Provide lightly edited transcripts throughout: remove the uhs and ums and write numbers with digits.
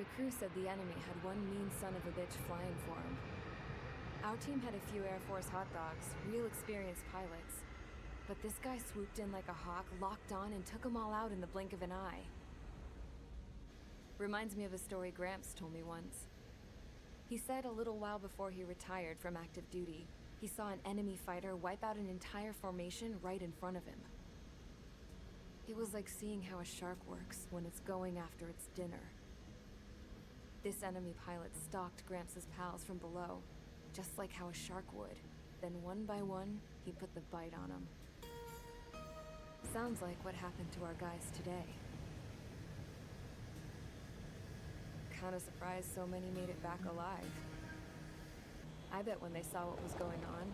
The crew said the enemy had one mean son of a bitch flying for him. Our team had a few Air Force hot dogs, real experienced pilots. But this guy swooped in like a hawk, locked on, and took them all out in the blink of an eye. Reminds me of a story Gramps told me once. He said a little while before he retired from active duty, he saw an enemy fighter wipe out an entire formation right in front of him. It was like seeing how a shark works when it's going after its dinner. This enemy pilot stalked Gramps' pals from below, just like how a shark would. Then one by one, he put the bite on them. Sounds like what happened to our guys today. Kinda surprised so many made it back alive. I bet when they saw what was going on,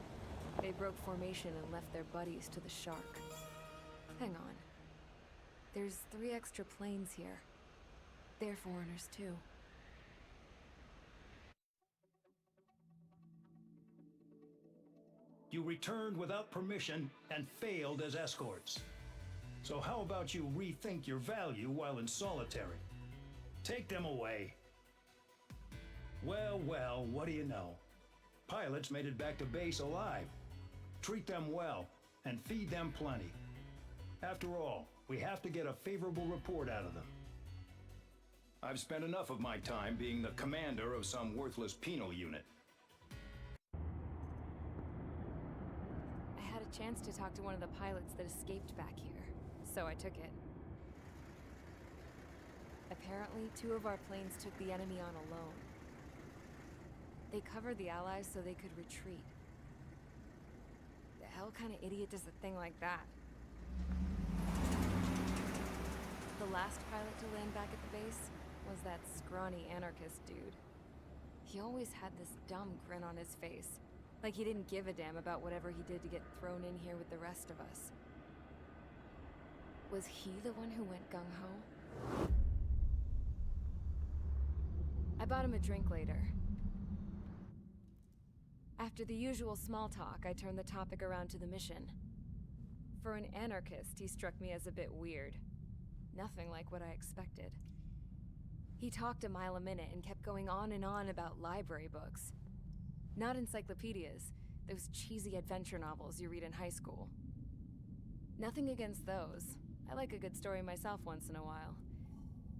they broke formation and left their buddies to the shark. Hang on. There's 3 extra planes here. They're foreigners too. You returned without permission and failed as escorts. So how about you rethink your value while in solitary? Take them away. Well, well, what do you know? Pilots made it back to base alive. Treat them well and feed them plenty. After all, we have to get a favorable report out of them. I've spent enough of my time being the commander of some worthless penal unit. I had a chance to talk to one of the pilots that escaped back here, so I took it. Apparently, 2 of our planes took the enemy on alone. They covered the Allies so they could retreat. The hell kind of idiot does a thing like that? The last pilot to land back at the base was that scrawny anarchist dude. He always had this dumb grin on his face, like he didn't give a damn about whatever he did to get thrown in here with the rest of us. Was he the one who went gung-ho? I bought him a drink later. After the usual small talk, I turned the topic around to the mission. For an anarchist, he struck me as a bit weird. Nothing like what I expected. He talked a mile a minute and kept going on and on about library books. Not encyclopedias, those cheesy adventure novels you read in high school. Nothing against those. I like a good story myself once in a while.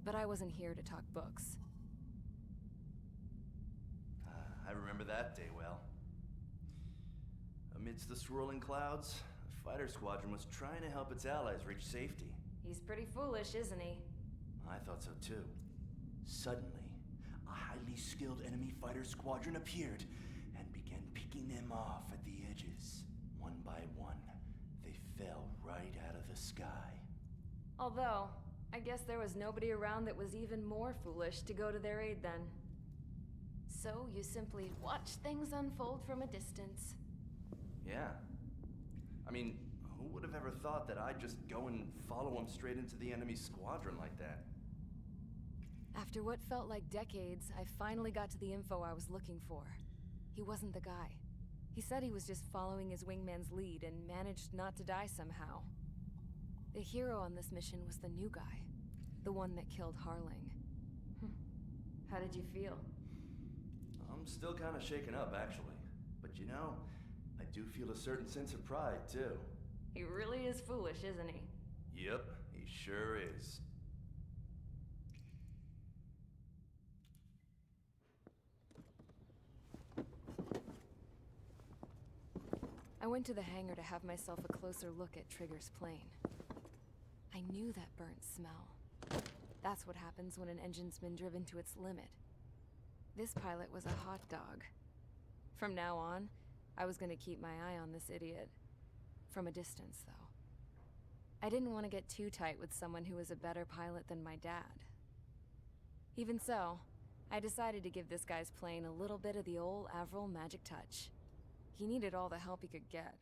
But I wasn't here to talk books. I remember that day well. Amidst the swirling clouds, the fighter squadron was trying to help its allies reach safety. He's pretty foolish, isn't he? I thought so too. Suddenly, a highly skilled enemy fighter squadron appeared and began picking them off at the edges. One by one, they fell right out of the sky. Although, I guess there was nobody around that was even more foolish to go to their aid then. So you simply watch things unfold from a distance. Yeah. I mean, who would have ever thought that I'd just go and follow him straight into the enemy squadron like that? After what felt like decades, I finally got to the info I was looking for. He wasn't the guy. He said he was just following his wingman's lead and managed not to die somehow. The hero on this mission was the new guy. The one that killed Harling. How did you feel? I'm still kind of shaken up, actually. But you know, I do feel a certain sense of pride, too. He really is foolish, isn't he? Yep, he sure is. I went to the hangar to have myself a closer look at Trigger's plane. I knew that burnt smell. That's what happens when an engine's been driven to its limit. This pilot was a hot dog. From now on, I was gonna keep my eye on this idiot. From a distance, though. I didn't want to get too tight with someone who was a better pilot than my dad. Even so, I decided to give this guy's plane a little bit of the old Avril magic touch. He needed all the help he could get.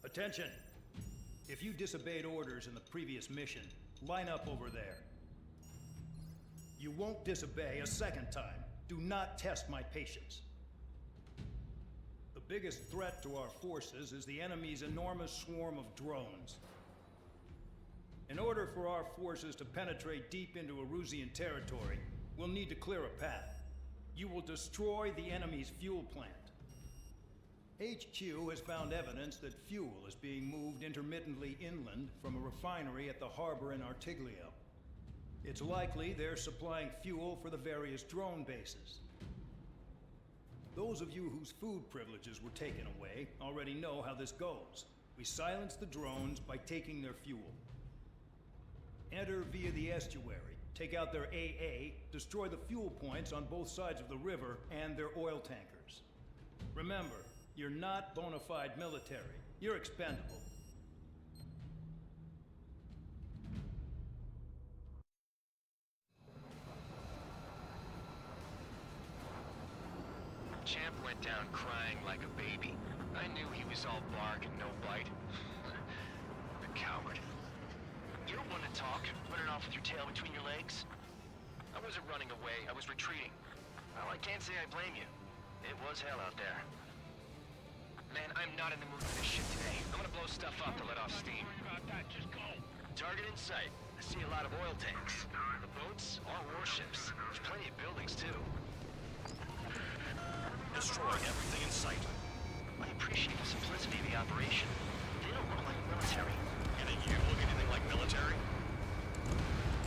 Attention! If you disobeyed orders in the previous mission, line up over there. You you won't disobey a second time, do not test my patience. The biggest threat to our forces is the enemy's enormous swarm of drones. In order for our forces to penetrate deep into Erusian territory, we'll need to clear a path. You will destroy the enemy's fuel plant. HQ has found evidence that fuel is being moved intermittently inland from a refinery at the harbor in Artiglio. It's likely they're supplying fuel for the various drone bases. Those of you whose food privileges were taken away already know how this goes. We silence the drones by taking their fuel. Enter via the estuary, take out their AA, destroy the fuel points on both sides of the river and their oil tankers. Remember, you're not bona fide military. You're expendable. Champ went down crying like a baby. I knew he was all bark and no bite. The coward. You don't want to talk, running off with your tail between your legs. I wasn't running away, I was retreating. Well, I can't say I blame you. It was hell out there. Man, I'm not in the mood for this shit today. I'm gonna blow stuff up to let off steam. About that, just go. Target in sight. I see a lot of oil tanks. The boats are warships. There's plenty of buildings, too. Destroying everything in sight. I appreciate the simplicity of the operation. They don't look like military. And you look anything like military?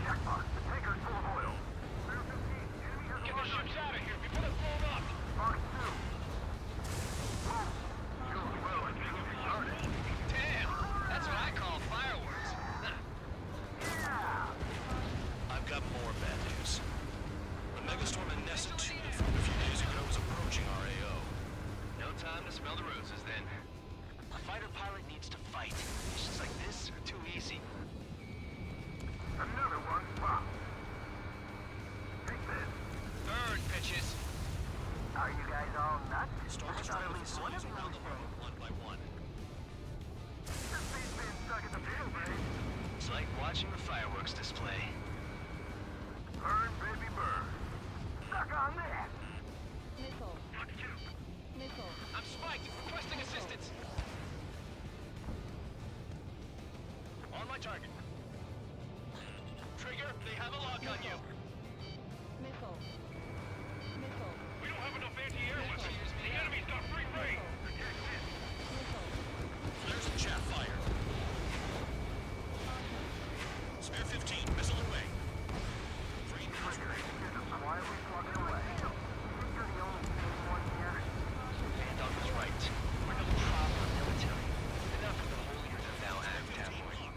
Jackpot, the tanker's full of oil. Get the ships out of here before they're blown up! Mark 2. Well, it's getting started. Damn! That's what I call fireworks. I've got more bad news. The megastorm in Nessa 2 that formed a few days ago is approaching our AO. No time to smell the roses, then. A fighter pilot needs to fight. Missions like this are too easy. Another one popped. Take this. Burn, bitches! Are you guys all nuts? Storm I is thought trying at to least one facilities of you around was the world, one by one. This beat's being stuck in the field, babe. It's like watching the fireworks display. Burn, baby, burn. Suck on that. Missile. Mark 2. Missile. I'm spiked! Requesting assistance! On my target. Trigger, they have a lock on you. Missile. Missile. We don't have enough anti-air weapons. The enemy's got free reign. Protect this. Missile. Flares and chaff fire. Spare 15, missile away. Free Trigger, here's a quietly plugging away. Think you're the only sane one here? Vandog was right. We're no proper military. Enough of the holier-than-thou act, tabloid.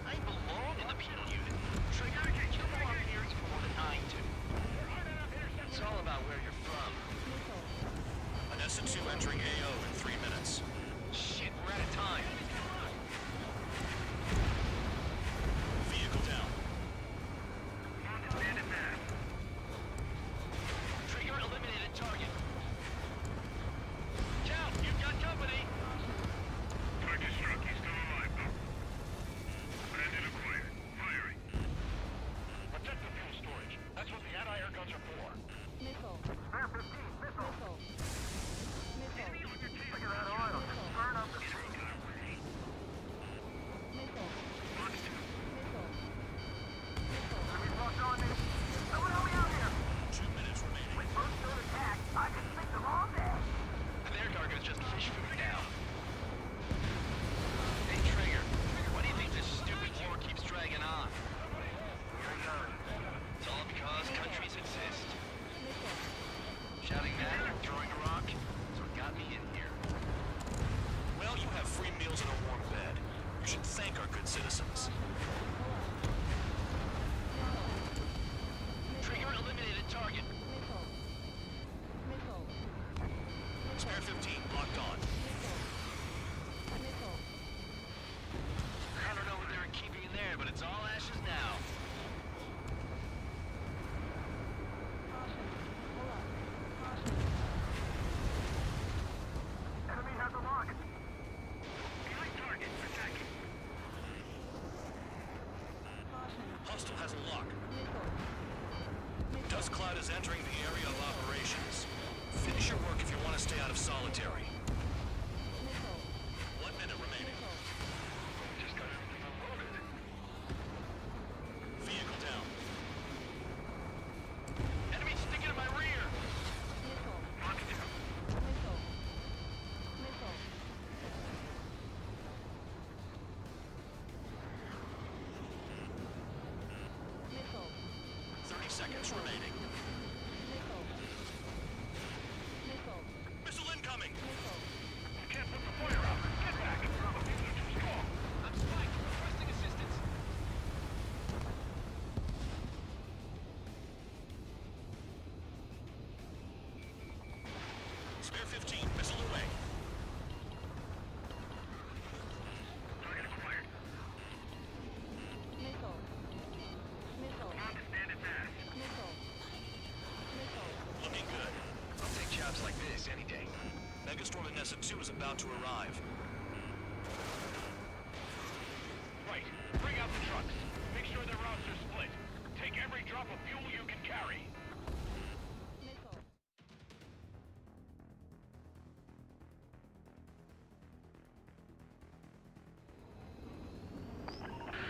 I belong in the penal unit. Trigger, you belong here even more than I do. It's all about where you're from. Missile. Vanessa 2 entering AO. Dust cloud is entering the area of operations. Finish your work if you want to stay out of solitary. 1 minute remaining. Just got everything unloaded. Vehicle down. Enemy sticking in my rear! Lock it down. Missile. 30 seconds remaining. Missile. Missile incoming! You can't put the fire out. Get back! You're too strong. I'm spiked. Requesting assistance. Spare 15, missile away. Target acquired. Missile. Missile. On to standard mass. Missile. Missile. Looking good. I'll take jobs like this any day. Megastorm in Nessa 2 is about to arrive.